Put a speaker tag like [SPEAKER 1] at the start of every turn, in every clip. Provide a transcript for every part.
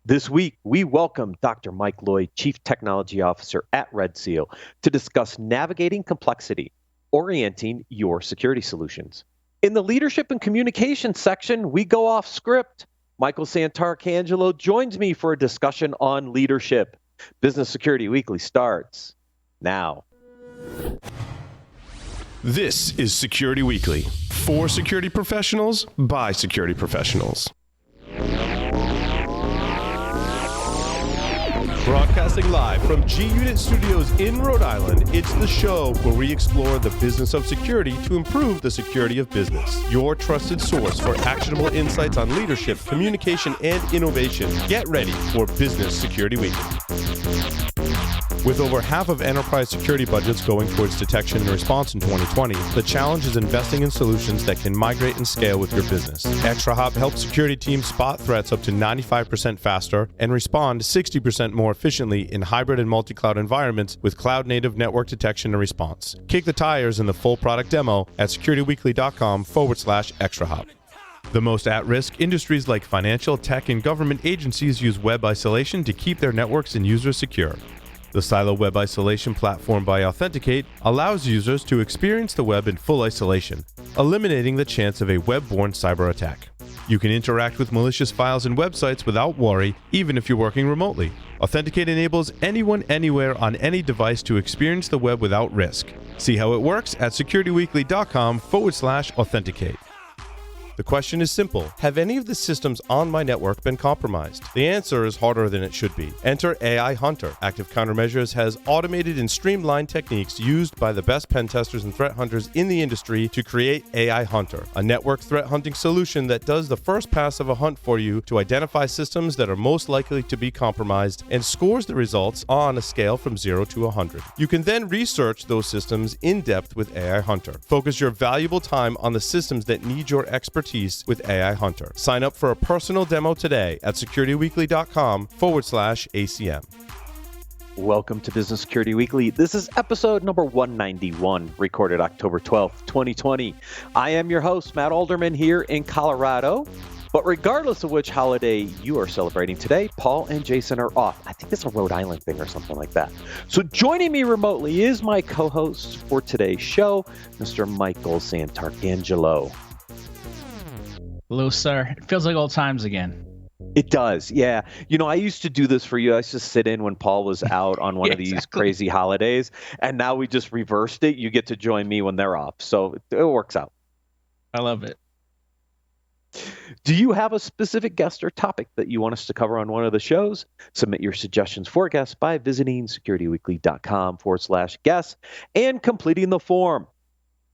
[SPEAKER 1] This week, we welcome Dr. Mike Lloyd, Chief Technology Officer at Red Seal, to discuss navigating complexity, orienting your security solutions. In the leadership and communication section, we go off script. Michael Santarcangelo joins me for a discussion on leadership. Business Security Weekly starts now.
[SPEAKER 2] This is Security Weekly, for security professionals, by security professionals. Broadcasting live from G-Unit Studios in Rhode Island, it's the show where we explore the business of security to improve the security of business. Your trusted source for actionable insights on leadership, communication, and innovation. Get ready for Business Security Weekly. With over half of enterprise security budgets going towards detection and response in 2020, the challenge is investing in solutions that can migrate and scale with your business. ExtraHop helps security teams spot threats up to 95% faster and respond 60% more efficiently in hybrid and multi-cloud environments with cloud-native network detection and response. Kick the tires in the full product demo at securityweekly.com/ExtraHop. The most at-risk industries like financial, tech, and government agencies use web isolation to keep their networks and users secure. The Silo Web Isolation platform by Authenticate allows users to experience the web in full isolation, eliminating the chance of a web-borne cyber attack. You can interact with malicious files and websites without worry, even if you're working remotely. Authenticate enables anyone, anywhere, on any device to experience the web without risk. See how it works at securityweekly.com/authenticate. The question is simple. Have any of the systems on my network been compromised? The answer is harder than it should be. Enter AI Hunter. Active Countermeasures has automated and streamlined techniques used by the best pen testers and threat hunters in the industry to create AI Hunter, a network threat hunting solution that does the first pass of a hunt for you to identify systems that are most likely to be compromised and scores the results on a scale from 0 to 100. You can then research those systems in depth with AI Hunter. Focus your valuable time on the systems that need your expertise with AI Hunter. Sign up for a personal demo today at securityweekly.com/ACM.
[SPEAKER 1] Welcome to Business Security Weekly. This is episode number 191, recorded October 12th, 2020. I am your host, Matt Alderman, here in Colorado. But regardless of which holiday you are celebrating today, Paul and Jason are off. I think it's a Rhode Island thing or something like that. So joining me remotely is my co-host for today's show, Mr. Michael Santarcangelo.
[SPEAKER 3] Hello, sir. It feels like old times again.
[SPEAKER 1] It does, yeah. You know, I used to do this for you. I used to sit in when Paul was out on one of these crazy holidays, and now we just reversed it. You get to join me when they're off, so it works out.
[SPEAKER 3] I love it.
[SPEAKER 1] Do you have a specific guest or topic that you want us to cover on one of the shows? Submit your suggestions for guests by visiting securityweekly.com/guests and completing the form.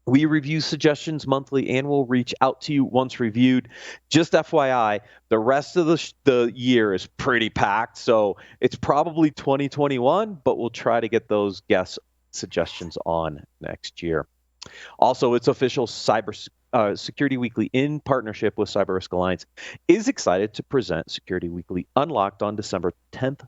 [SPEAKER 1] We review suggestions monthly and we'll reach out to you once reviewed. Just FYI, the rest of the year is pretty packed, so it's probably 2021, but we'll try to get those guest suggestions on next year. Also, it's official Security Weekly in partnership with Cyber Risk Alliance is excited to present Security Weekly Unlocked on December 10th,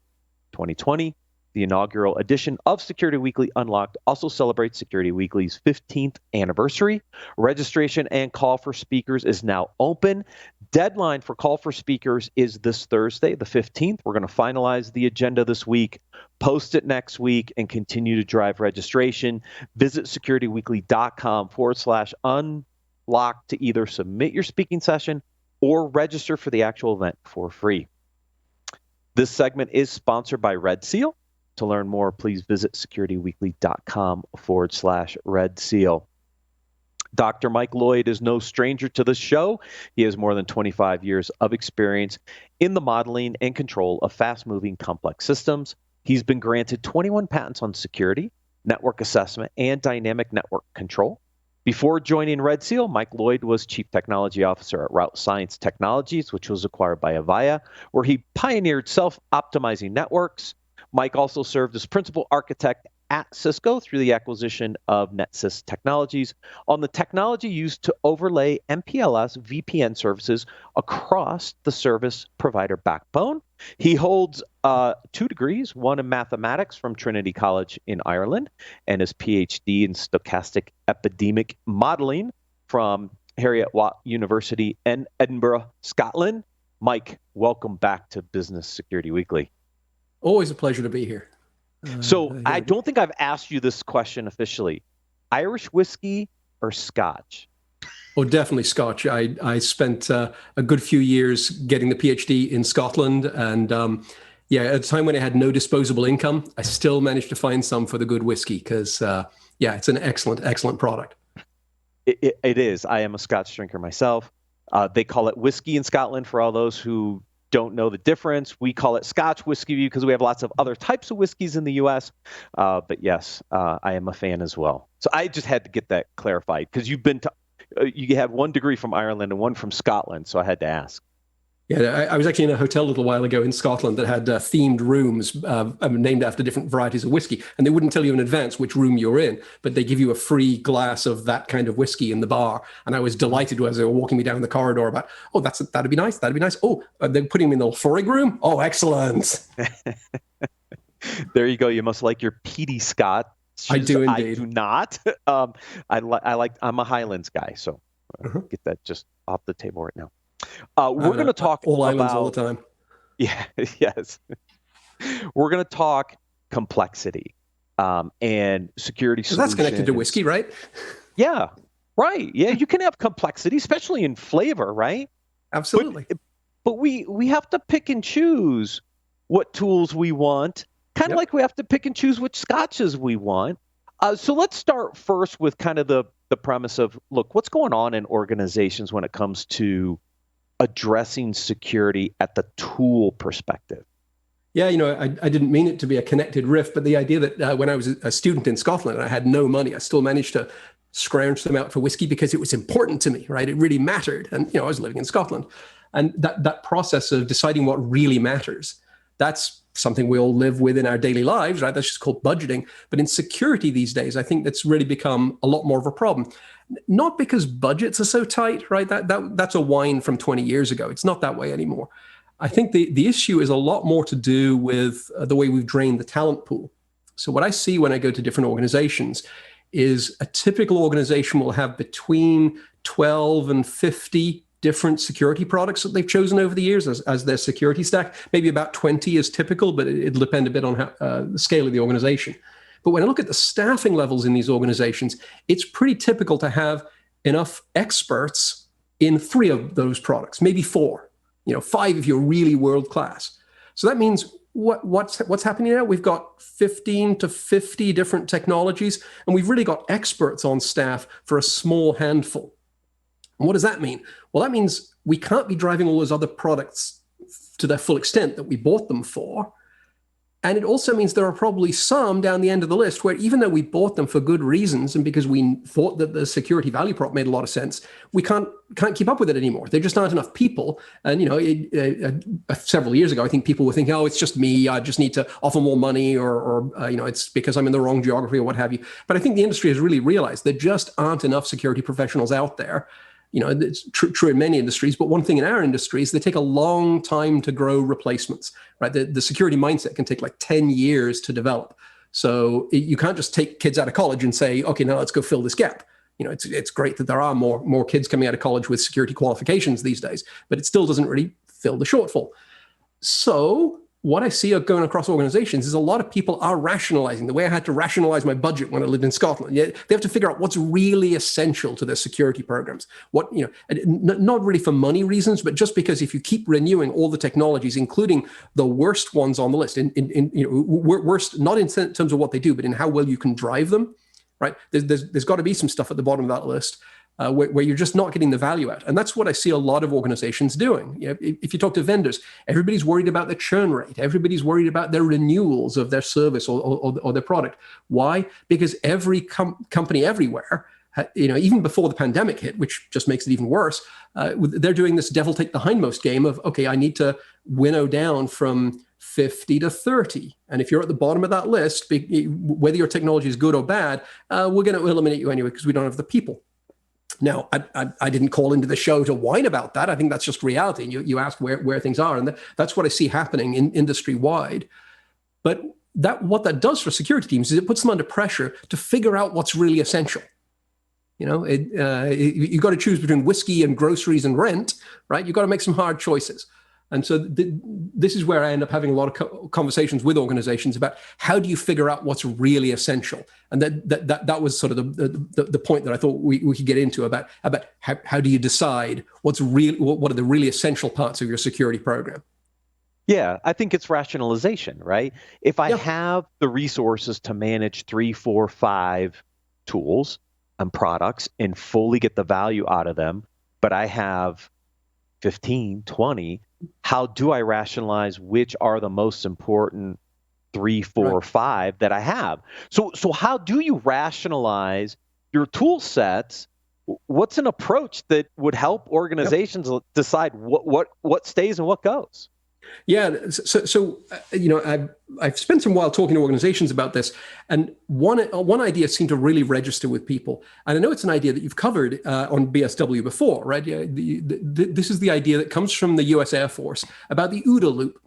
[SPEAKER 1] 2020. The inaugural edition of Security Weekly Unlocked also celebrates Security Weekly's 15th anniversary. Registration and call for speakers is now open. Deadline for call for speakers is this Thursday, the 15th. We're going to finalize the agenda this week, post it next week, and continue to drive registration. Visit securityweekly.com/unlocked to either submit your speaking session or register for the actual event for free. This segment is sponsored by Red Seal. To learn more, please visit securityweekly.com/Red Seal. Dr. Mike Lloyd is no stranger to the show. He has more than 25 years of experience in the modeling and control of fast-moving complex systems. He's been granted 21 patents on security, network assessment, and dynamic network control. Before joining Red Seal, Mike Lloyd was Chief Technology Officer at Route Science Technologies, which was acquired by Avaya, where he pioneered self-optimizing networks. Mike also served as principal architect at Cisco through the acquisition of NetSys Technologies on the technology used to overlay MPLS VPN services across the service provider backbone. He holds 2 degrees, one in mathematics from Trinity College in Ireland, and his PhD in stochastic epidemic modeling from Heriot-Watt University in Edinburgh, Scotland. Mike, welcome back to Business Security Weekly.
[SPEAKER 4] Always a pleasure to be here.
[SPEAKER 1] I don't think I've asked you this question officially. Irish whiskey or Scotch?
[SPEAKER 4] Oh, definitely Scotch. I spent a good few years getting the PhD in Scotland. And at a time when I had no disposable income, I still managed to find some for the good whiskey because, it's an excellent, excellent product.
[SPEAKER 1] It is. I am a Scotch drinker myself. They call it whiskey in Scotland for all those who don't know the difference. We call it Scotch whiskey because we have lots of other types of whiskeys in the U.S. But yes, I am a fan as well. So I just had to get that clarified because you have 1 degree from Ireland and 1 from Scotland, so I had to ask.
[SPEAKER 4] Yeah, I was actually in a hotel a little while ago in Scotland that had themed rooms named after different varieties of whiskey. And they wouldn't tell you in advance which room you're in, but they give you a free glass of that kind of whiskey in the bar. And I was delighted as they were walking me down the corridor about, that'd be nice. That'd be nice. Oh, they're putting me in the Forrig room. Oh, excellent.
[SPEAKER 1] There you go. You must like your peaty Scott.
[SPEAKER 4] I do indeed.
[SPEAKER 1] I do not. I'm a Highlands guy, so get that just off the table right now. We're going to talk
[SPEAKER 4] all islands all the time.
[SPEAKER 1] Yeah, yes. We're going to talk complexity and security solutions.
[SPEAKER 4] That's connected to whiskey, right?
[SPEAKER 1] Yeah, right. Yeah, you can have complexity, especially in flavor, right?
[SPEAKER 4] Absolutely.
[SPEAKER 1] But we have to pick and choose what tools we want, kind of like we have to pick and choose which scotches we want. So let's start first with kind of the premise of, look, what's going on in organizations when it comes to addressing security at the tool perspective?
[SPEAKER 4] Yeah, I didn't mean it to be a connected riff, but the idea that when I was a student in Scotland and I had no money, I still managed to scrounge them out for whiskey because it was important to me, right? It really mattered. And, I was living in Scotland. And that process of deciding what really matters, that's something we all live with in our daily lives, right? That's just called budgeting. But in security these days, I think that's really become a lot more of a problem. Not because budgets are so tight, right? That's a whine from 20 years ago. It's not that way anymore. I think the issue is a lot more to do with the way we've drained the talent pool. So what I see when I go to different organizations is a typical organization will have between 12 and 50 different security products that they've chosen over the years as their security stack. Maybe about 20 is typical, but it'll depend a bit on the scale of the organization. But when I look at the staffing levels in these organizations, it's pretty typical to have enough experts in 3 of those products, maybe 4, 5 if you're really world class. So that means what's happening now? We've got 15 to 50 different technologies, and we've really got experts on staff for a small handful. And what does that mean? Well, that means we can't be driving all those other products to their full extent that we bought them for. And it also means there are probably some down the end of the list where even though we bought them for good reasons and because we thought that the security value prop made a lot of sense, we can't keep up with it anymore. There just aren't enough people. And, several years ago, I think people were thinking, it's just me. I just need to offer more money or it's because I'm in the wrong geography or what have you. But I think the industry has really realized there just aren't enough security professionals out there. It's true in many industries, but one thing in our industry is they take a long time to grow replacements, right? The security mindset can take like 10 years to develop. So you can't just take kids out of college and say, okay, now let's go fill this gap. It's great that there are more kids coming out of college with security qualifications these days, but it still doesn't really fill the shortfall. So what I see going across organizations is a lot of people are rationalizing the way I had to rationalize my budget when I lived in Scotland. They have to figure out what's really essential to their security programs. Not really for money reasons, but just because if you keep renewing all the technologies, including the worst ones on the list, worst not in terms of what they do, but in how well you can drive them, right? There's got to be some stuff at the bottom of that list. Where you're just not getting the value out. And that's what I see a lot of organizations doing. If you talk to vendors, everybody's worried about the churn rate. Everybody's worried about their renewals of their service or their product. Why? Because every company everywhere, even before the pandemic hit, which just makes it even worse, they're doing this devil take the hindmost game of, okay, I need to winnow down from 50 to 30. And if you're at the bottom of that list, whether your technology is good or bad, we're going to eliminate you anyway because we don't have the people. Now, I didn't call into the show to whine about that. I think that's just reality. And you asked where things are. And that's what I see happening in industry-wide. But what that does for security teams is it puts them under pressure to figure out what's really essential. You've got to choose between whiskey and groceries and rent, right? You've got to make some hard choices. And so this is where I end up having a lot of conversations with organizations about how do you figure out what's really essential. And that was sort of the point that I thought we could get into about how do you decide what are the really essential parts of your security program.
[SPEAKER 1] Yeah, I think it's rationalization, right? If I have the resources to manage 3, 4, 5 tools and products and fully get the value out of them, but I have 15, 20, how do I rationalize which are the most important 3, 4,
[SPEAKER 4] Right.
[SPEAKER 1] 5 that I have? So how do you rationalize your tool sets? What's an approach that would help organizations decide what stays and what goes?
[SPEAKER 4] Yeah, so I've spent some while talking to organizations about this, and one idea seemed to really register with people. And I know it's an idea that you've covered on BSW before, right? Yeah, this is the idea that comes from the U.S. Air Force about the OODA loop.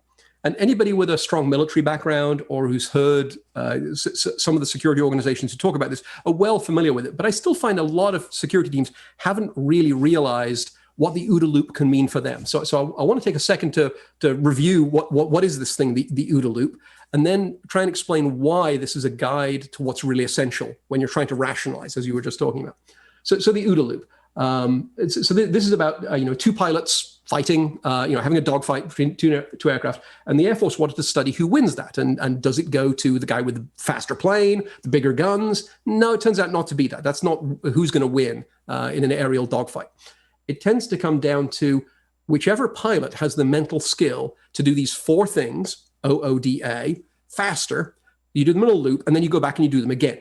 [SPEAKER 4] And anybody with a strong military background or who's heard some of the security organizations who talk about this are well familiar with it. But I still find a lot of security teams haven't really realized what the OODA loop can mean for them. So I want to take a second to review what is this thing, the OODA loop, and then try and explain why this is a guide to what's really essential when you're trying to rationalize, as you were just talking about. So the OODA loop. This is about two pilots fighting, having a dogfight between two aircraft, and the Air Force wanted to study who wins that, and does it go to the guy with the faster plane, the bigger guns? No, it turns out not to be that. That's not who's going to win in an aerial dogfight. It tends to come down to whichever pilot has the mental skill to do these 4 things, OODA, faster. You do them in a loop, and then you go back and you do them again.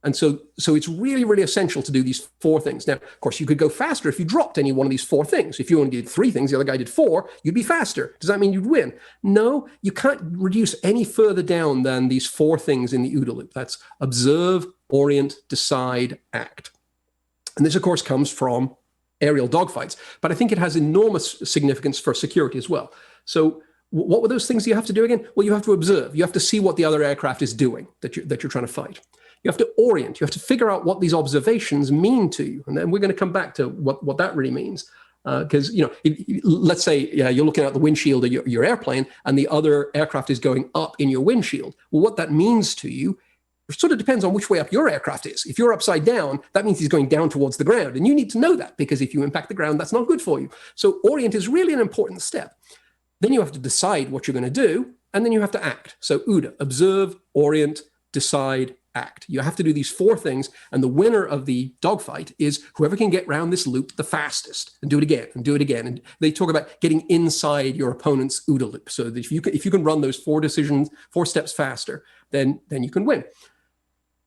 [SPEAKER 4] And so it's really, really essential to do these 4 things. Now, of course, you could go faster if you dropped any one of these 4 things. If you only did 3 things, the other guy did 4, you'd be faster. Does that mean you'd win? No, you can't reduce any further down than these 4 things in the OODA loop. That's observe, orient, decide, act. And this, of course, comes from aerial dogfights, but I think it has enormous significance for security as well. So what were those things you have to do again? Well, you have to observe. You have to see what the other aircraft is doing that you're trying to fight. You have to orient. You have to figure out what these observations mean to you. And then we're going to come back to what that really means. Because, let's say you're looking out the windshield of your airplane and the other aircraft is going up in your windshield. Well, what that means to you sort of depends on which way up your aircraft is. If you're upside down, that means he's going down towards the ground. And you need to know that, because if you impact the ground, that's not good for you. So orient is really an important step. Then you have to decide what you're going to do, and then you have to act. So OODA, observe, orient, decide, act. You have to do these 4 things, and the winner of the dogfight is whoever can get around this loop the fastest, and do it again, and do it again. And they talk about getting inside your opponent's OODA loop. So that if you can run those 4 steps faster, then you can win.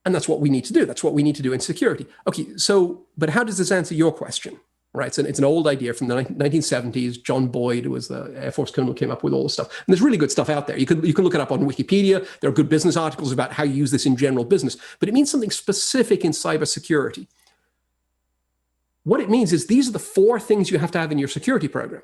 [SPEAKER 4] And that's what we need to do. That's what we need to do in security. Okay, but how does this answer your question? Right, so it's an old idea from the 1970s. John Boyd was the Air Force colonel who came up with all this stuff. And there's really good stuff out there. You can look it up on Wikipedia. There are good business articles about how you use this in general business. But it means something specific in cybersecurity. What it means is these are the 4 things you have to have in your security program.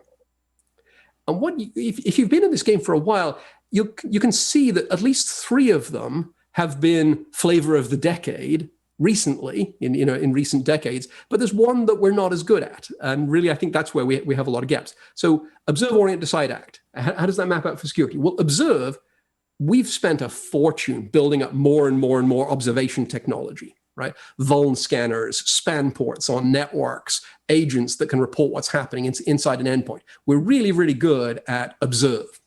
[SPEAKER 4] And if you've been in this game for a while, you can see that at least 3 of them have been flavor of the decade recently, in recent decades, but there's one that we're not as good at. And really, I think that's where we have a lot of gaps. So observe, orient, decide, act. How does that map out for security? Well, observe, we've spent a fortune building up more and more and more observation technology, right? Vuln scanners, span ports on networks, agents that can report what's happening inside an endpoint. We're really, really good at observe.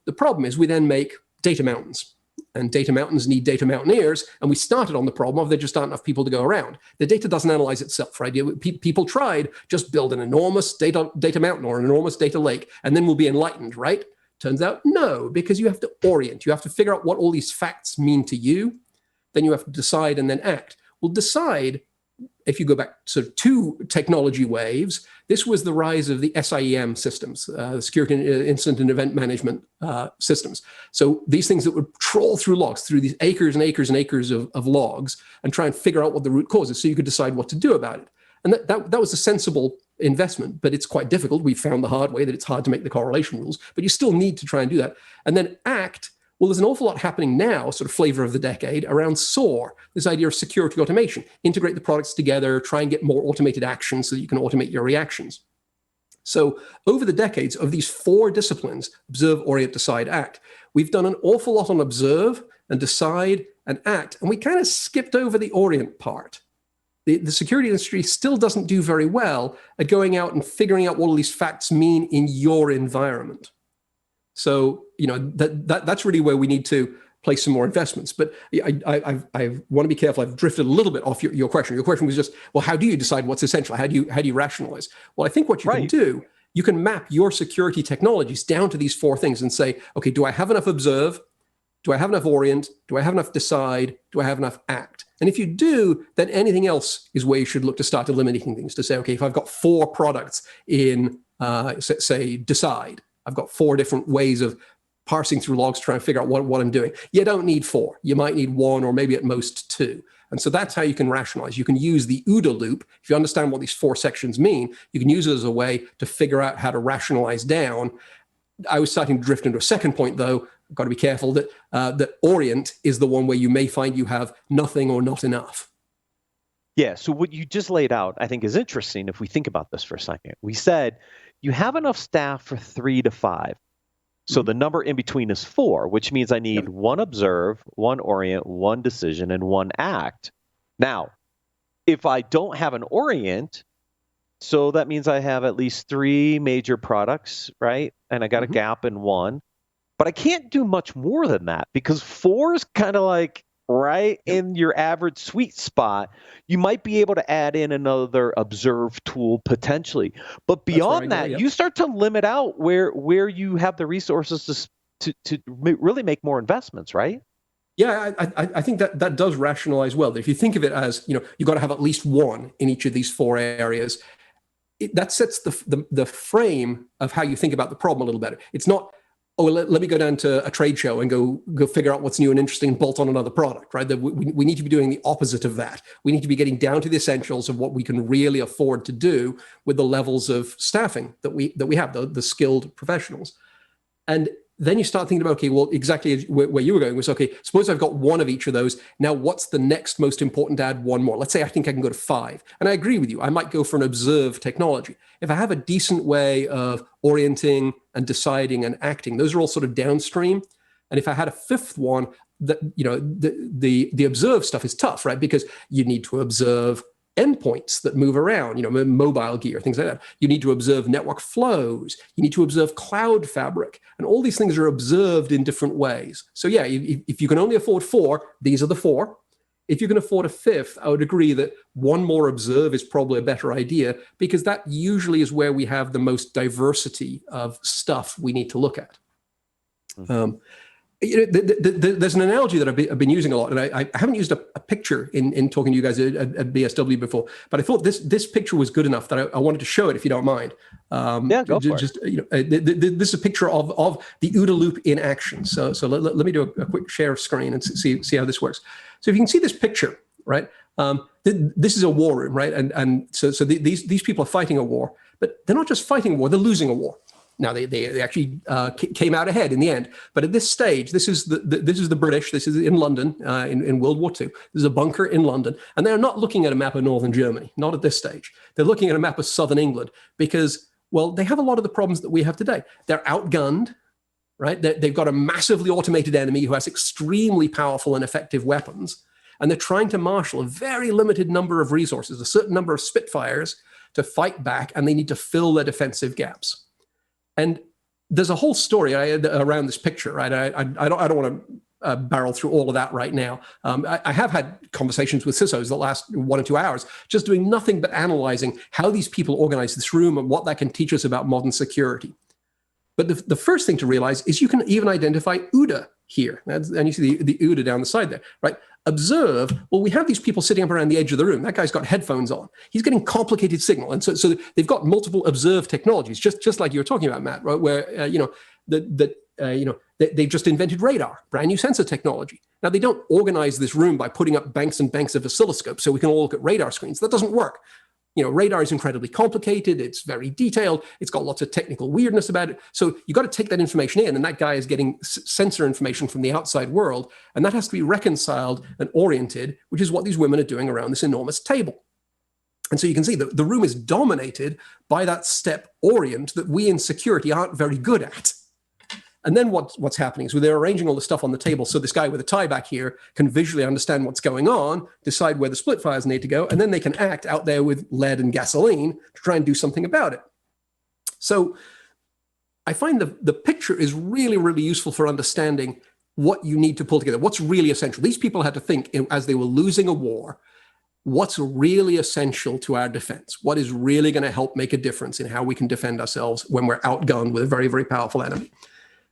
[SPEAKER 4] The problem is we then make data mountains. And data mountains need data mountaineers, and we started on the problem of there just aren't enough people to go around. The data doesn't analyze itself, right? People tried, just build an enormous data mountain or an enormous data lake, and then we'll be enlightened, right? Turns out, no, because you have to orient. You have to figure out what all these facts mean to you. Then you have to decide and then act. Well, decide, if you go back sort of 2 technology waves, this was the rise of the SIEM systems, security incident and event management systems. So these things that would troll through logs, through these acres and acres and acres of logs, and try and figure out what the root cause is so you could decide what to do about it. And that was a sensible investment, but it's quite difficult. We found the hard way that it's hard to make the correlation rules, but you still need to try and do that. And then act. Well, there's an awful lot happening now, sort of flavor of the decade, around SOAR, this idea of security automation. Integrate the products together, try and get more automated actions so that you can automate your reactions. So over the decades of these 4 disciplines, observe, orient, decide, act, we've done an awful lot on observe and decide and act, and we kind of skipped over the orient part. The security industry still doesn't do very well at going out and figuring out what all these facts mean in your environment. So, that's really where we need to place some more investments. But I want to be careful. I've drifted a little bit off your question. Your question was just, well, how do you decide what's essential? How do you rationalize? Well, I think what you can do, you can map your security technologies down to these 4 things and say, okay, do I have enough observe? Do I have enough orient? Do I have enough decide? Do I have enough act? And if you do, then anything else is where you should look to start eliminating things, to say, okay, if I've got 4 products in, say, decide, I've got 4 different ways of parsing through logs, trying to figure out what I'm doing. You don't need 4. You might need 1 or maybe at most 2. And so that's how you can rationalize. You can use the OODA loop. If you understand what these 4 sections mean, you can use it as a way to figure out how to rationalize down. I was starting to drift into a second point, though. I've got to be careful that that orient is the one where you may find you have nothing or not enough.
[SPEAKER 1] Yeah, so what you just laid out, I think, is interesting if we think about this for a second. We said you have enough staff for 3 to 5. So the number in between is 4, which means I need 1 observe, 1 orient, 1 decision, and 1 act. Now, if I don't have an orient, so that means I have at least 3 major products, right? And I got a gap in 1. But I can't do much more than that because 4 is kind of like right in your average sweet spot. You might be able to add in another observe tool potentially. But beyond that, you start to limit out where you have the resources to really make more investments, right?
[SPEAKER 4] Yeah, I think that does rationalize well. If you think of it as, you've got to have at least 1 in each of these 4 areas, that sets the frame of how you think about the problem a little better. It's not, oh, let me go down to a trade show and go figure out what's new and interesting and bolt on another product, right? We need to be doing the opposite of that. We need to be getting down to the essentials of what we can really afford to do with the levels of staffing that we have, the skilled professionals. And then you start thinking about, okay, well, exactly where you were going was, okay, suppose I've got 1 of each of those. Now, what's the next most important to add 1 more? Let's say I think I can go to 5. And I agree with you. I might go for an observe technology. If I have a decent way of orienting and deciding and acting, those are all sort of downstream. And if I had a 5th one, the observe stuff is tough, right? Because you need to observe endpoints that move around, mobile gear, things like that. You need to observe network flows. You need to observe cloud fabric. And all these things are observed in different ways. So yeah, if you can only afford 4, these are the 4. If you can afford a 5th, I would agree that 1 more observe is probably a better idea because that usually is where we have the most diversity of stuff we need to look at. There's an analogy that I've been using a lot, and I haven't used a picture in talking to you guys at BSW before, but I thought this picture was good enough that I wanted to show it if you don't mind.
[SPEAKER 1] Yeah, go for it.
[SPEAKER 4] This is a picture of the OODA loop in action. So let me do a quick share of screen and see how this works. So if you can see this picture, right? This is a war room, right? And so these people are fighting a war, but they're not just fighting a war; they're losing a war. Now they actually came out ahead in the end, but at this stage, this is the British. This is in London in World War II. There's a bunker in London, and they're not looking at a map of northern Germany. Not at this stage. They're looking at a map of southern England because, well, they have a lot of the problems that we have today. They're outgunned, right? They've got a massively automated enemy who has extremely powerful and effective weapons, and they're trying to marshal a very limited number of resources, a certain number of Spitfires to fight back, and they need to fill their defensive gaps. And there's a whole story around this picture, right? I don't want to barrel through all of that right now. I have had conversations with CISOs the last 1 or 2 hours, just doing nothing but analyzing how these people organize this room and what that can teach us about modern security. But the first thing to realize is you can even identify OODA here. And you see the OODA down the side there, right? Observe, well, we have these people sitting up around the edge of the room. That guy's got headphones on. He's getting complicated signal. And so they've got multiple observe technologies, just like you were talking about, Matt, right? Where, they've just invented radar, brand new sensor technology. Now, they don't organize this room by putting up banks and banks of oscilloscopes so we can all look at radar screens. That doesn't work. Radar is incredibly complicated. It's very detailed. It's got lots of technical weirdness about it. So you got to take that information in, and that guy is getting sensor information from the outside world, and that has to be reconciled and oriented, which is what these women are doing around this enormous table. And so you can see that the room is dominated by that step orient that we in security aren't very good at. And then what's happening is they're arranging all the stuff on the table so this guy with a tie back here can visually understand what's going on, decide where the split fires need to go, and then they can act out there with lead and gasoline to try and do something about it. So I find the picture is really, really useful for understanding what you need to pull together, what's really essential. These people had to think as they were losing a war, what's really essential to our defense? What is really going to help make a difference in how we can defend ourselves when we're outgunned with a very, very powerful enemy?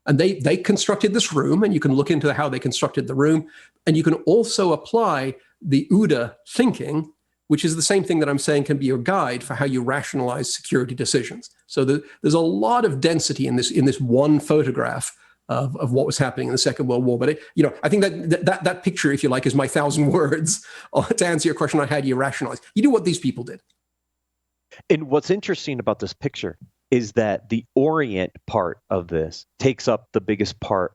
[SPEAKER 4] And they constructed this room, and you can look into how they constructed the room. And you can also apply the OODA thinking, which is the same thing that I'm saying can be your guide for how you rationalize security decisions. So there's a lot of density in this one photograph of what was happening in the Second World War. But I think that picture, if you like, is my 1,000 words to answer your question on how do you rationalize. You do what these people did.
[SPEAKER 1] And what's interesting about this picture is that the orient part of this takes up the biggest part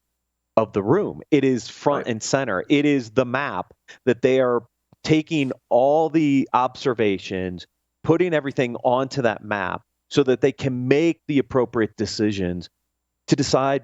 [SPEAKER 1] of the room. It is front and center. It is the map that they are taking all the observations, putting everything onto that map so that they can make the appropriate decisions to decide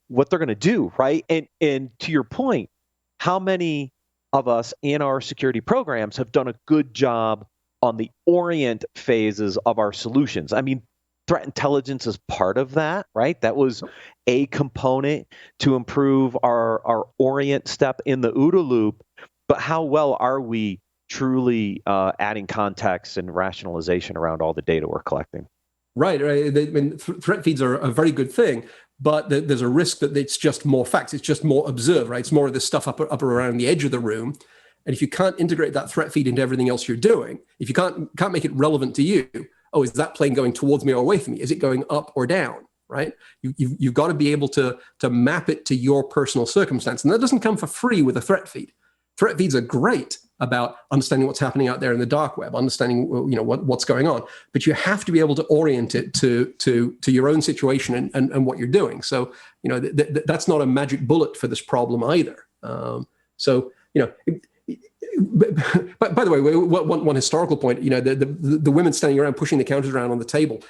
[SPEAKER 1] what they're going to do, right? And to your point, how many of us in our security programs have done a good job on the orient phases of our solutions? I mean, threat intelligence is part of that, right? That was a component to improve our orient step in the OODA loop. But how well are we truly adding context and rationalization around all the data we're collecting?
[SPEAKER 4] Right. I mean, threat feeds are a very good thing, but there's a risk that it's just more facts. It's just more observed, right? It's more of this stuff up around the edge of the room. And if you can't integrate that threat feed into everything else you're doing, if you can't make it relevant to you, oh, is that plane going towards me or away from me? Is it going up or down, right? You've got to be able to map it to your personal circumstance. And that doesn't come for free with a threat feed. Threat feeds are great about understanding what's happening out there in the dark web, understanding what's going on. But you have to be able to orient it to your own situation and what you're doing. So that's not a magic bullet for this problem either. But by the way, one historical point, the women standing around pushing the counters around on the table,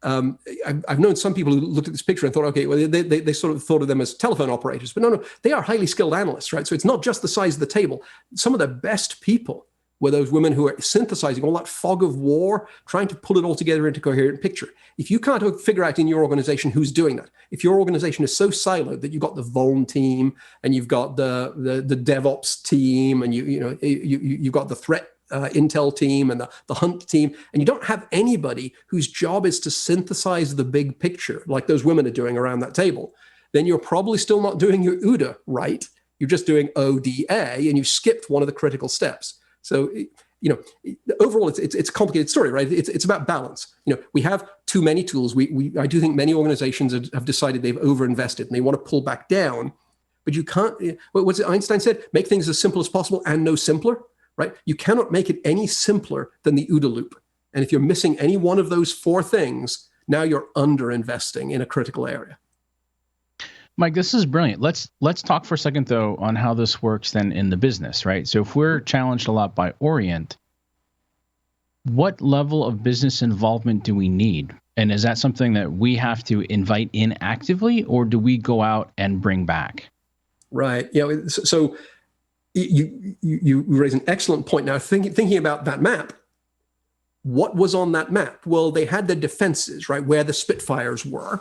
[SPEAKER 4] I've known some people who looked at this picture and thought, okay, well, they sort of thought of them as telephone operators, but no, they are highly skilled analysts, right? So it's not just the size of the table. Some of the best people were those women who are synthesizing all that fog of war, trying to pull it all together into a coherent picture. If you can't figure out in your organization who's doing that, if your organization is so siloed that you've got the Vuln team and you've got the DevOps team and you've got the threat intel team and the hunt team, and you don't have anybody whose job is to synthesize the big picture like those women are doing around that table, then you're probably still not doing your OODA right. You're just doing ODA and you skipped one of the critical steps. So, overall, it's a complicated story, right? It's about balance. We have too many tools. I do think many organizations have decided they've overinvested and they want to pull back down. But you can't. What's it Einstein said? Make things as simple as possible and no simpler, right? You cannot make it any simpler than the OODA loop. And if you're missing any one of those four things, now you're underinvesting in a critical area.
[SPEAKER 3] Mike, this is brilliant. Let's talk for a second, though, on how this works then in the business, right? So if we're challenged a lot by Orient, what level of business involvement do we need? And is that something that we have to invite in actively, or do we go out and bring back?
[SPEAKER 4] Right. So you raise an excellent point. Now, thinking about that map, what was on that map? Well, they had the defenses, right, where the Spitfires were,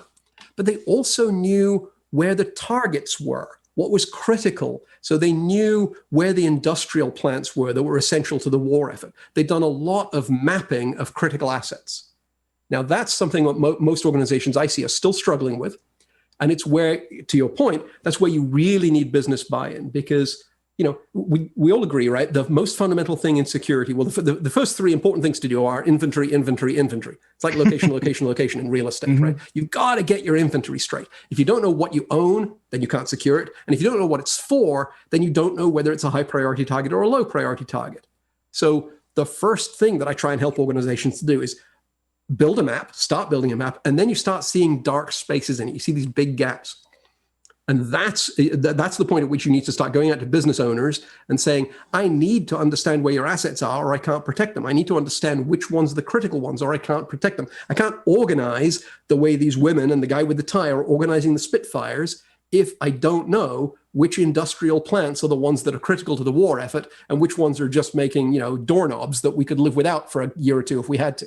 [SPEAKER 4] but they also knew where the targets were, what was critical. So they knew where the industrial plants were that were essential to the war effort. They'd done a lot of mapping of critical assets. Now, that's something that most organizations I see are still struggling with. And it's where, to your point, that's where you really need business buy-in, because we all agree, right? The most fundamental thing in security, well, the first three important things to do are inventory, inventory, inventory. It's like location, location, location in real estate, right? You've got to get your inventory straight. If you don't know what you own, then you can't secure it. And if you don't know what it's for, then you don't know whether it's a high priority target or a low priority target. So the first thing that I try and help organizations to do is build a map, start building a map, and then you start seeing dark spaces in it. You see these big gaps. And that's the point at which you need to start going out to business owners and saying, I need to understand where your assets are or I can't protect them. I need to understand which ones are the critical ones or I can't protect them. I can't organize the way these women and the guy with the tie are organizing the Spitfires if I don't know which industrial plants are the ones that are critical to the war effort and which ones are just making, doorknobs that we could live without for a year or two if we had to.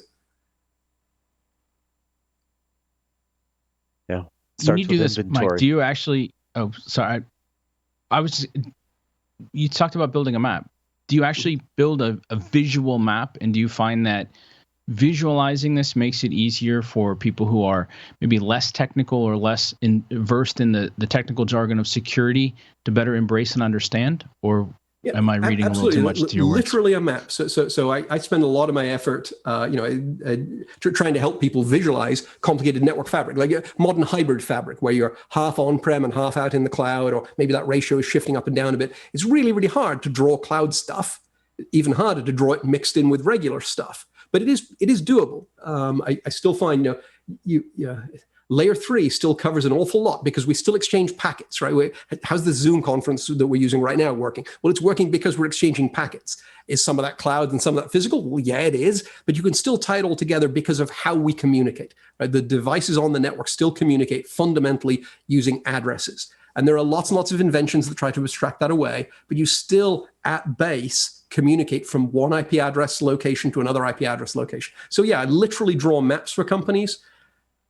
[SPEAKER 1] Yeah.
[SPEAKER 3] When you do this, Mike, do you actually, oh, sorry. You talked about building a map. Do you actually build a visual map, and do you find that visualizing this makes it easier for people who are maybe less technical or less versed in the technical jargon of security to better embrace and understand? Or am I reading
[SPEAKER 4] absolutely.
[SPEAKER 3] a little too much to your words?
[SPEAKER 4] Literally a map. So I spend a lot of my effort, trying to help people visualize complicated network fabric, like a modern hybrid fabric where you're half on-prem and half out in the cloud, or maybe that ratio is shifting up and down a bit. It's really, really hard to draw cloud stuff, even harder to draw it mixed in with regular stuff. But it is doable. I still find, layer 3 still covers an awful lot because we still exchange packets, right? How's the Zoom conference that we're using right now working? Well, it's working because we're exchanging packets. Is some of that cloud and some of that physical? Well, yeah, it is. But you can still tie it all together because of how we communicate, right? The devices on the network still communicate fundamentally using addresses. And there are lots and lots of inventions that try to abstract that away, but you still, at base, communicate from one IP address location to another IP address location. So yeah, I literally draw maps for companies,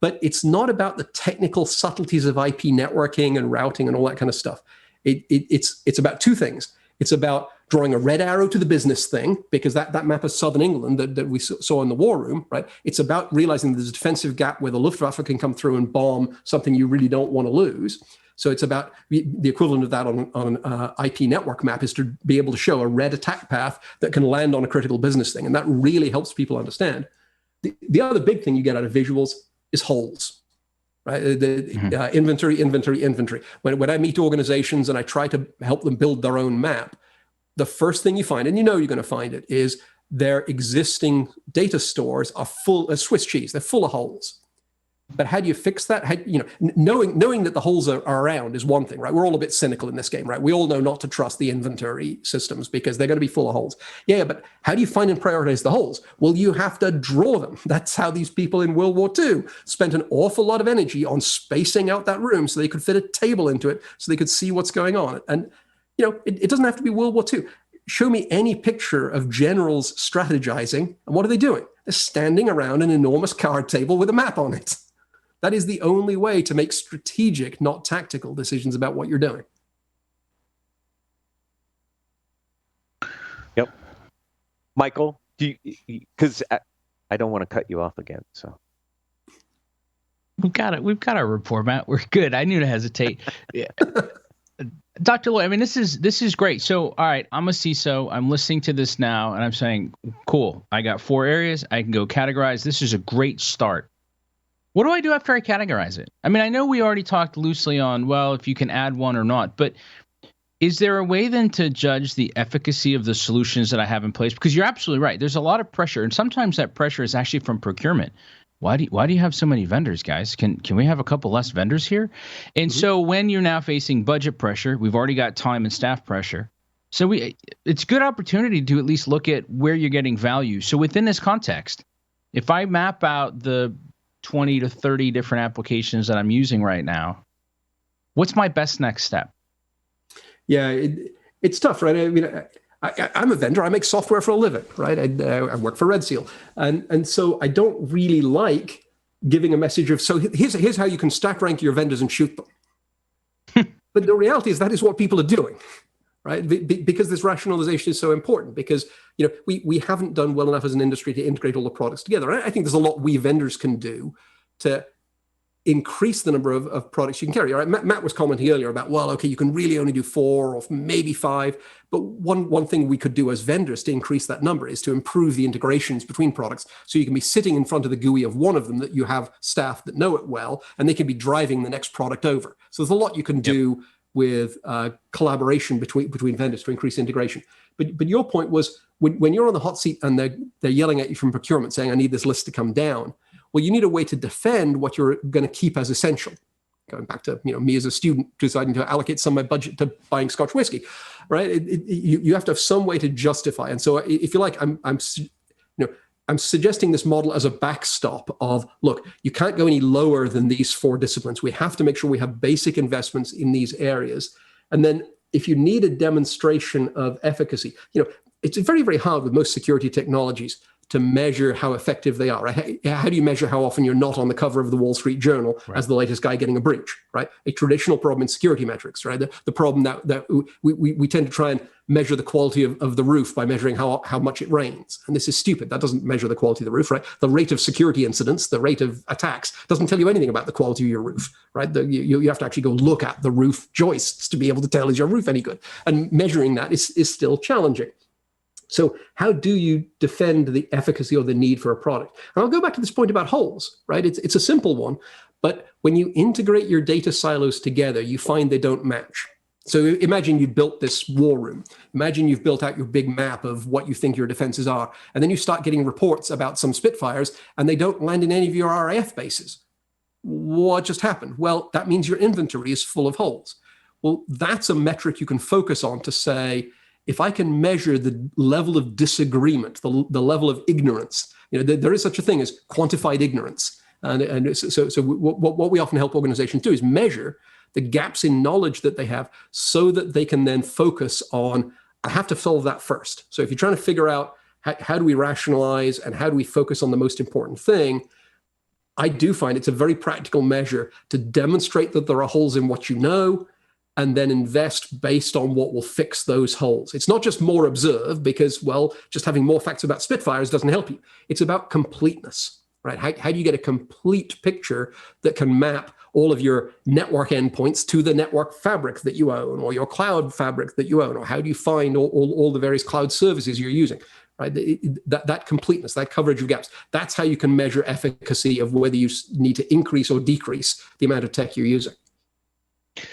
[SPEAKER 4] but it's not about the technical subtleties of IP networking and routing and all that kind of stuff. It's about two things. It's about drawing a red arrow to the business thing, because that map of Southern England that we saw in the war room, right? It's about realizing there's a defensive gap where the Luftwaffe can come through and bomb something you really don't want to lose. So it's about the equivalent of that on an IP network map is to be able to show a red attack path that can land on a critical business thing. And that really helps people understand. The other big thing you get out of visuals is holes, right? Inventory. When I meet organizations and I try to help them build their own map, the first thing you find, and you're going to find it, is their existing data stores are full of Swiss cheese. They're full of holes. But how do you fix that? Knowing that the holes are around is one thing, right? We're all a bit cynical in this game, right? We all know not to trust the inventory systems because they're going to be full of holes. Yeah, but how do you find and prioritize the holes? Well, you have to draw them. That's how these people in World War II spent an awful lot of energy on spacing out that room so they could fit a table into it so they could see what's going on. And, it doesn't have to be World War II. Show me any picture of generals strategizing, and what are they doing? They're standing around an enormous card table with a map on it. That is the only way to make strategic, not tactical decisions about what you're doing.
[SPEAKER 1] Yep. Michael, because I don't want to cut you off again. So
[SPEAKER 3] we've got our rapport, Matt. We're good. I knew to hesitate. Yeah. Dr. Lloyd, I mean, this is great. So, all right, I'm a CISO. I'm listening to this now, and I'm saying, cool. I got 4 areas. I can go categorize. This is a great start. What do I do after I categorize it? I mean, I know we already talked loosely on, well, if you can add one or not, but is there a way then to judge the efficacy of the solutions that I have in place? Because you're absolutely right. There's a lot of pressure, and sometimes that pressure is actually from procurement. Why do you have so many vendors, guys? Can we have a couple less vendors here? And so when you're now facing budget pressure, we've already got time and staff pressure. So it's a good opportunity to at least look at where you're getting value. So within this context, if I map out the 20 to 30 different applications that I'm using right now, what's my best next step?
[SPEAKER 4] Yeah, it's tough, right? I mean, I'm a vendor. I make software for a living, right? I work for Red Seal. And so I don't really like giving a message of, so here's how you can stack rank your vendors and shoot them. But the reality is that is what people are doing, right? Because this rationalization is so important, because we haven't done well enough as an industry to integrate all the products together. I think there's a lot we vendors can do to increase the number of products you can carry. All right, Matt was commenting earlier about, well, okay, you can really only do 4 or maybe 5. But one thing we could do as vendors to increase that number is to improve the integrations between products. So you can be sitting in front of the GUI of one of them that you have staff that know it well, and they can be driving the next product over. So there's a lot you can do with collaboration between vendors to increase integration. But your point was, when you're on the hot seat and they're yelling at you from procurement saying, I need this list to come down, well, you need a way to defend what you're going to keep as essential. going back to me as a student deciding to allocate some of my budget to buying Scotch whiskey, right? You have to have some way to justify. And so if you like, I'm suggesting this model as a backstop of, look, you can't go any lower than these 4 disciplines. We have to make sure we have basic investments in these areas. And then if you need a demonstration of efficacy, it's very, very hard with most security technologies to measure how effective they are. Right? How do you measure how often you're not on the cover of the Wall Street Journal as the latest guy getting a breach, right? A traditional problem in security metrics, right? The problem that we tend to try and measure the quality of the roof by measuring how much it rains. And this is stupid. That doesn't measure the quality of the roof, right? The rate of security incidents, the rate of attacks doesn't tell you anything about the quality of your roof, right? You have to actually go look at the roof joists to be able to tell, is your roof any good? And measuring that is still challenging. So how do you defend the efficacy or the need for a product? And I'll go back to this point about holes, right? It's a simple one, but when you integrate your data silos together, you find they don't match. So imagine you built this war room. Imagine you've built out your big map of what you think your defenses are, and then you start getting reports about some Spitfires, and they don't land in any of your RAF bases. What just happened? Well, that means your inventory is full of holes. Well, that's a metric you can focus on to say, if I can measure the level of disagreement, the level of ignorance, there is such a thing as quantified ignorance. And so what we often help organizations do is measure the gaps in knowledge that they have so that they can then focus on, I have to solve that first. So if you're trying to figure out how do we rationalize and how do we focus on the most important thing, I do find it's a very practical measure to demonstrate that there are holes in what you know, and then invest based on what will fix those holes. It's not just more observe because, well, just having more facts about Spitfires doesn't help you. It's about completeness, right? How do you get a complete picture that can map all of your network endpoints to the network fabric that you own or your cloud fabric that you own? Or how do you find all the various cloud services you're using? Right? That completeness, that coverage of gaps, that's how you can measure efficacy of whether you need to increase or decrease the amount of tech you're using.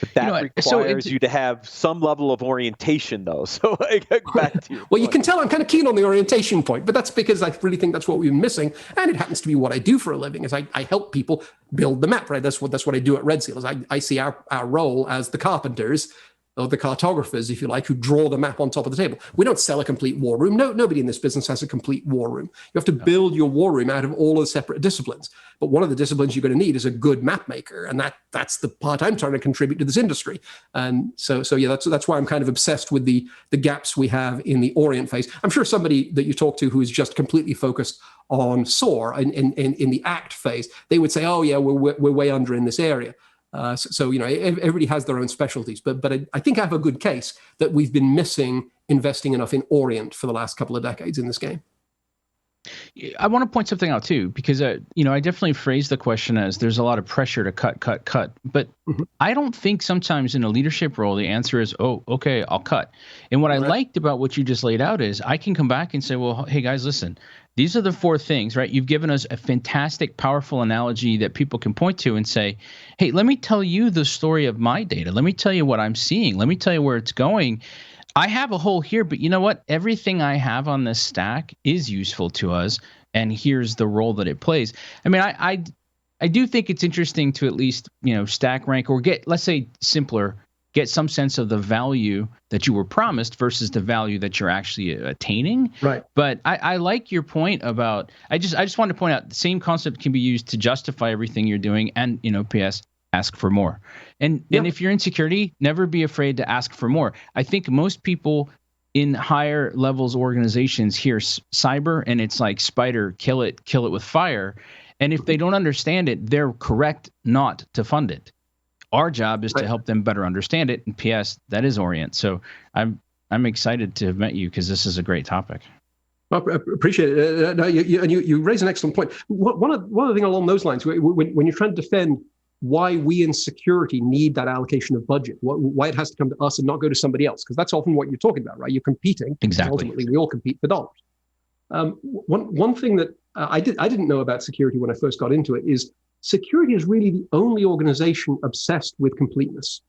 [SPEAKER 1] But that requires you to have some level of orientation, though. So back to you.
[SPEAKER 4] Well, you can tell I'm kind of keen on the orientation point, but that's because I really think that's what we've been missing, and it happens to be what I do for a living. Is I help people build the map, right? That's what I do at Red Seal. Is I see our role as the carpenters, or the cartographers, if you like, who draw the map on top of the table. We don't sell a complete war room. Nobody in this business has a complete war room. You have to build your war room out of all the separate disciplines. But one of the disciplines you're going to need is a good map maker, and that's the part I'm trying to contribute to this industry. And so yeah, that's why I'm kind of obsessed with the gaps we have in the Orient phase. I'm sure somebody that you talk to who is just completely focused on SOAR and in the ACT phase, they would say, oh yeah, we're way under in this area. So everybody has their own specialties, but I think I have a good case that we've been missing investing enough in Orient for the last couple of decades in this game.
[SPEAKER 3] I want to point something out too, because I definitely phrase the question as there's a lot of pressure to cut, but I don't think sometimes in a leadership role the answer is, oh, okay, I'll cut. And what I liked about what you just laid out is I can come back and say, well, hey guys, listen, these are the 4 things, right? You've given us a fantastic, powerful analogy that people can point to and say, hey, let me tell you the story of my data. Let me tell you what I'm seeing. Let me tell you where it's going. I have a hole here, but you know what? Everything I have on this stack is useful to us, and here's the role that it plays. I mean, I do think it's interesting to at least, stack rank or get, let's say simpler, get some sense of the value that you were promised versus the value that you're actually attaining.
[SPEAKER 4] Right.
[SPEAKER 3] But I like your point about, I just wanted to point out the same concept can be used to justify everything you're doing and, PS, ask for more. And if you're in security, never be afraid to ask for more. I think most people in higher levels organizations hear cyber and it's like spider, kill it with fire. And if they don't understand it, they're correct not to fund it. Our job is to help them better understand it. And PS, that is Orient. So I'm excited to have met you because this is a great topic.
[SPEAKER 4] Well, I appreciate it. You raise an excellent point. One other thing along those lines, when you're trying to defend why we in security need that allocation of budget, why it has to come to us and not go to somebody else, because that's often what you're talking about, right? You're competing.
[SPEAKER 3] Exactly.
[SPEAKER 4] Ultimately, we all compete for dollars. One thing that I didn't know about security when I first got into it is security is really the only organization obsessed with completeness.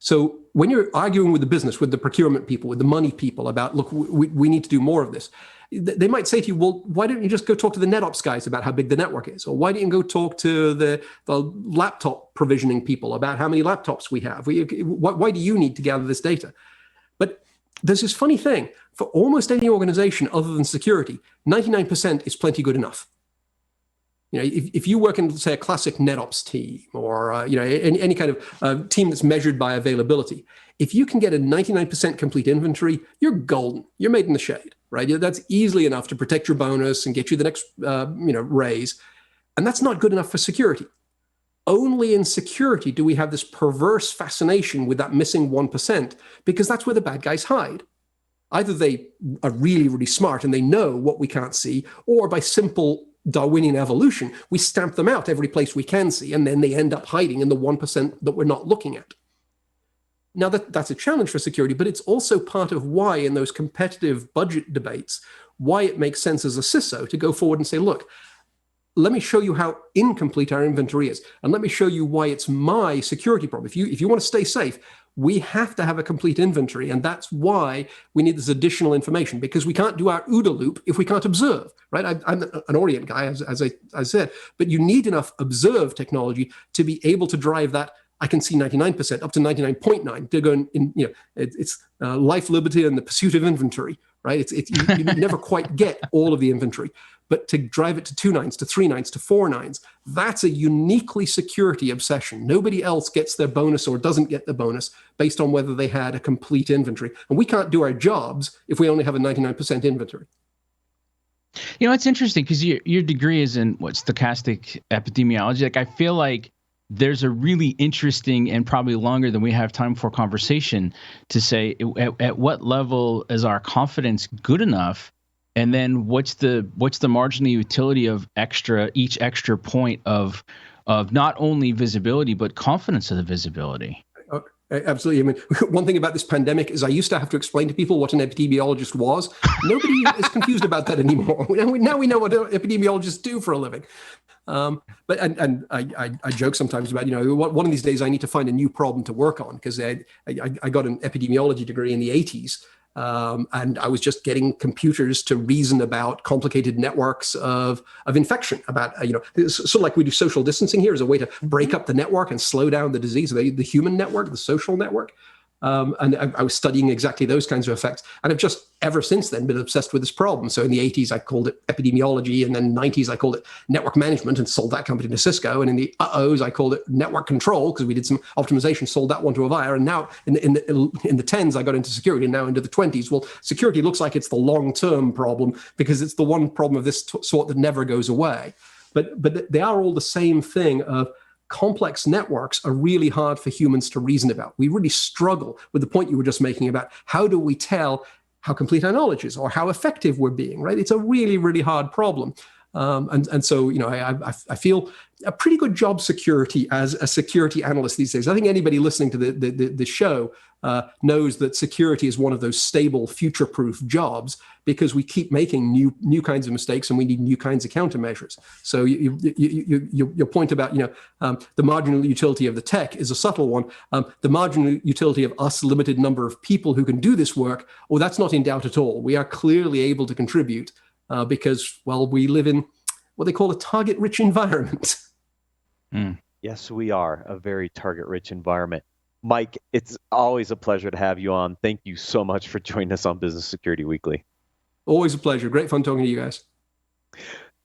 [SPEAKER 4] So when you're arguing with the business, with the procurement people, with the money people about, look, we need to do more of this, they might say to you, well, why don't you just go talk to the NetOps guys about how big the network is? Or why don't you go talk to the laptop provisioning people about how many laptops we have? Why do you need to gather this data? But there's this funny thing. For almost any organization other than security, 99% is plenty good enough. You know, if you work in, say, a classic NetOps team or any kind of team that's measured by availability, if you can get a 99% complete inventory, you're golden. You're made in the shade, right? That's easily enough to protect your bonus and get you the next raise. And that's not good enough for security. Only in security do we have this perverse fascination with that missing 1%, because that's where the bad guys hide. Either they are really, really smart and they know what we can't see, or by simple Darwinian evolution, we stamp them out every place we can see, and then they end up hiding in the 1% that we're not looking at. Now, that's a challenge for security, but it's also part of why in those competitive budget debates, why it makes sense as a CISO to go forward and say, look, let me show you how incomplete our inventory is, and let me show you why it's my security problem. If you want to stay safe, we have to have a complete inventory, and that's why we need this additional information, because we can't do our OODA loop if we can't observe, right? I'm an Orient guy, as I said, but you need enough observe technology to be able to drive that. I can see 99% up to 99.9 to go in, it's life, liberty, and the pursuit of inventory, right? You never quite get all of the inventory, but to drive it to 2 nines, to 3 nines, to 4 nines, that's a uniquely security obsession. Nobody else gets their bonus or doesn't get the bonus based on whether they had a complete inventory. And we can't do our jobs if we only have a 99% inventory.
[SPEAKER 3] You know, it's interesting because your degree is in stochastic epidemiology. Like, I feel like there's a really interesting and probably longer than we have time for conversation to say at what level is our confidence good enough, and then what's the marginal utility of each extra point of not only visibility but confidence of the visibility.
[SPEAKER 4] Absolutely. I mean, one thing about this pandemic is I used to have to explain to people what an epidemiologist was. Nobody is confused about that anymore. Now we know what epidemiologists do for a living. But I joke sometimes about, one of these days I need to find a new problem to work on, because I got an epidemiology degree in the 80s. And I was just getting computers to reason about complicated networks of infection, about, sort of like we do social distancing here as a way to break up the network and slow down the disease, the human network, the social network. And I was studying exactly those kinds of effects. And I've just ever since then been obsessed with this problem. So in the 80s, I called it epidemiology. And then 90s, I called it network management and sold that company to Cisco. And in the I called it network control, because we did some optimization, sold that one to Avaya. And now in the 10s, I got into security, and now into the 20s. Well, security looks like it's the long-term problem, because it's the one problem of this sort that never goes away. But they are all the same thing of complex networks are really hard for humans to reason about. We really struggle with the point you were just making about how do we tell how complete our knowledge is or how effective we're being, right? It's a really, really hard problem. And so, I feel a pretty good job security as a security analyst these days. I think anybody listening to the show knows that security is one of those stable, future-proof jobs, because we keep making new kinds of mistakes, and we need new kinds of countermeasures. So your point about the marginal utility of the tech is a subtle one. The marginal utility of us, limited number of people who can do this work, that's not in doubt at all. We are clearly able to contribute. Because, we live in what they call a target-rich environment.
[SPEAKER 1] Yes, we are a very target-rich environment. Mike, it's always a pleasure to have you on. Thank you so much for joining us on Business Security Weekly.
[SPEAKER 4] Always a pleasure. Great fun talking to you guys.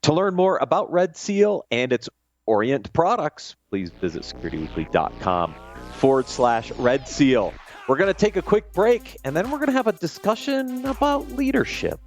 [SPEAKER 1] To learn more about Red Seal and its Orient products, please visit securityweekly.com/Red Seal. We're going to take a quick break, and then we're going to have a discussion about leadership.